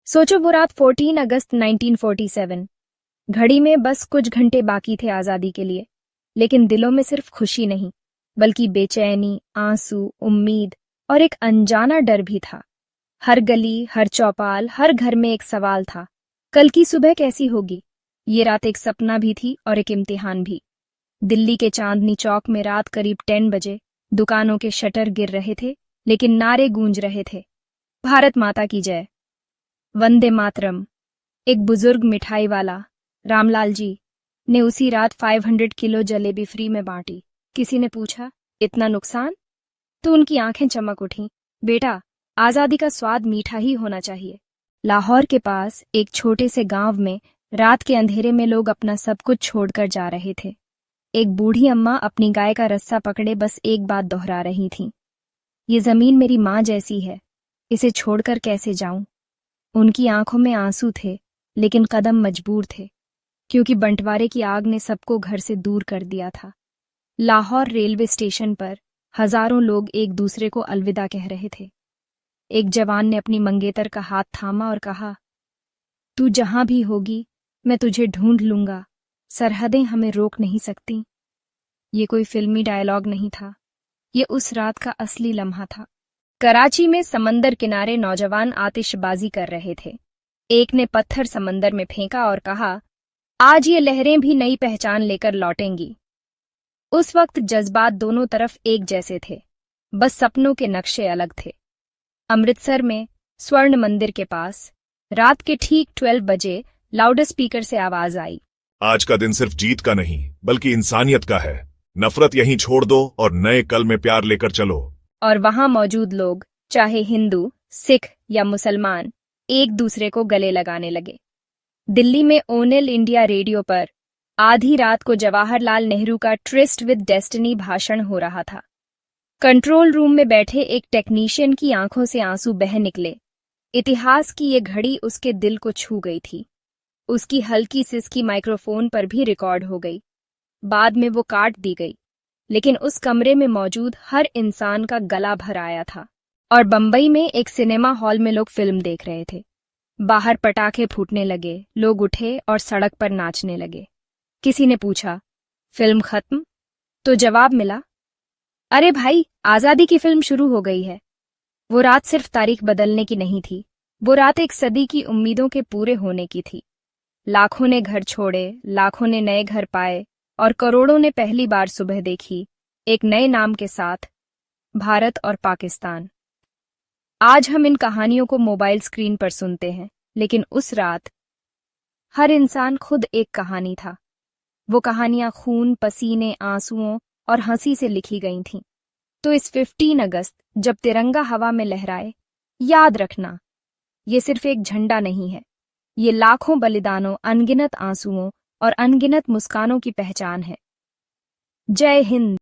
सोचो वो रात 14 अगस्त 1947। घड़ी में बस कुछ घंटे बाकी थे आजादी के लिए, लेकिन दिलों में सिर्फ खुशी नहीं, बल्कि बेचैनी, आंसू, उम्मीद और एक अनजाना डर भी था। हर गली, हर चौपाल, हर घर में एक सवाल था, कल की सुबह कैसी होगी। ये रात एक सपना भी थी और एक इम्तिहान भी। दिल्ली के चांदनी चौक में रात करीब 10 बजे दुकानों के शटर गिर रहे थे, लेकिन नारे गूंज रहे थे, भारत माता की जय, वंदे मातरम। एक बुजुर्ग मिठाई वाला, रामलाल जी, ने उसी रात 500 किलो जलेबी फ्री में बांटी। किसी ने पूछा, इतना नुकसान? तो उनकी आंखें चमक उठीं। बेटा, आजादी का स्वाद मीठा ही होना चाहिए। लाहौर के पास एक छोटे से गांव में रात के अंधेरे में लोग अपना सब कुछ छोड़कर जा रहे थे। एक बूढ़ी अम्मा अपनी गाय का रस्सा पकड़े बस एक बात दोहरा रही थीं, ये जमीन मेरी माँ जैसी है, इसे छोड़कर कैसे जाऊं। उनकी आंखों में आंसू थे, लेकिन कदम मजबूर थे, क्योंकि बंटवारे की आग ने सबको घर से दूर कर दिया था। लाहौर रेलवे स्टेशन पर हजारों लोग एक दूसरे को अलविदा कह रहे थे। एक जवान ने अपनी मंगेतर का हाथ थामा और कहा, तू जहां भी होगी मैं तुझे ढूंढ लूंगा, सरहदें हमें रोक नहीं सकती। ये कोई फिल्मी डायलॉग नहीं था, ये उस रात का असली लम्हा था। कराची में समंदर किनारे नौजवान आतिशबाजी कर रहे थे। एक ने पत्थर समंदर में फेंका और कहा, आज ये लहरें भी नई पहचान लेकर लौटेंगी। उस वक्त जज्बात दोनों तरफ एक जैसे थे, बस सपनों के नक्शे अलग थे। अमृतसर में स्वर्ण मंदिर के पास रात के ठीक 12 बजे लाउड स्पीकर से आवाज आई, आज का दिन सिर्फ जीत का नहीं बल्कि इंसानियत का है। नफरत यहीं छोड़ दो और नए कल में प्यार लेकर चलो। और वहां मौजूद लोग, चाहे हिंदू, सिख या मुसलमान, एक दूसरे को गले लगाने लगे। दिल्ली में ओनेल इंडिया रेडियो पर आधी रात को जवाहरलाल नेहरू का ट्रिस्ट विद डेस्टिनी भाषण हो रहा था। कंट्रोल रूम में बैठे एक टेक्नीशियन की आंखों से आंसू बह निकले। इतिहास की ये घड़ी उसके दिल को छू गई थी। उसकी हल्की सिसकी माइक्रोफोन पर भी रिकॉर्ड हो गई। बाद में वो काट दी गई, लेकिन उस कमरे में मौजूद हर इंसान का गला भर आया था। और बंबई में एक सिनेमा हॉल में लोग फिल्म देख रहे थे। बाहर पटाखे फूटने लगे, लोग उठे और सड़क पर नाचने लगे। किसी ने पूछा, फिल्म खत्म? तो जवाब मिला, अरे भाई, आजादी की फिल्म शुरू हो गई है। वो रात सिर्फ तारीख बदलने की नहीं थी, वो रात एक सदी की उम्मीदों के पूरे होने की थी। लाखों ने घर छोड़े, लाखों ने नए घर पाए और करोड़ों ने पहली बार सुबह देखी, एक नए नाम के साथ, भारत और पाकिस्तान। आज हम इन कहानियों को मोबाइल स्क्रीन पर सुनते हैं, लेकिन उस रात हर इंसान खुद एक कहानी था। वो कहानियां खून, पसीने, आंसुओं और हंसी से लिखी गई थीं। तो इस 15 अगस्त जब तिरंगा हवा में लहराए, याद रखना, ये सिर्फ एक झंडा नहीं है, ये लाखों बलिदानों, अनगिनत आंसुओं और अनगिनत मुस्कानों की पहचान है। जय हिंद।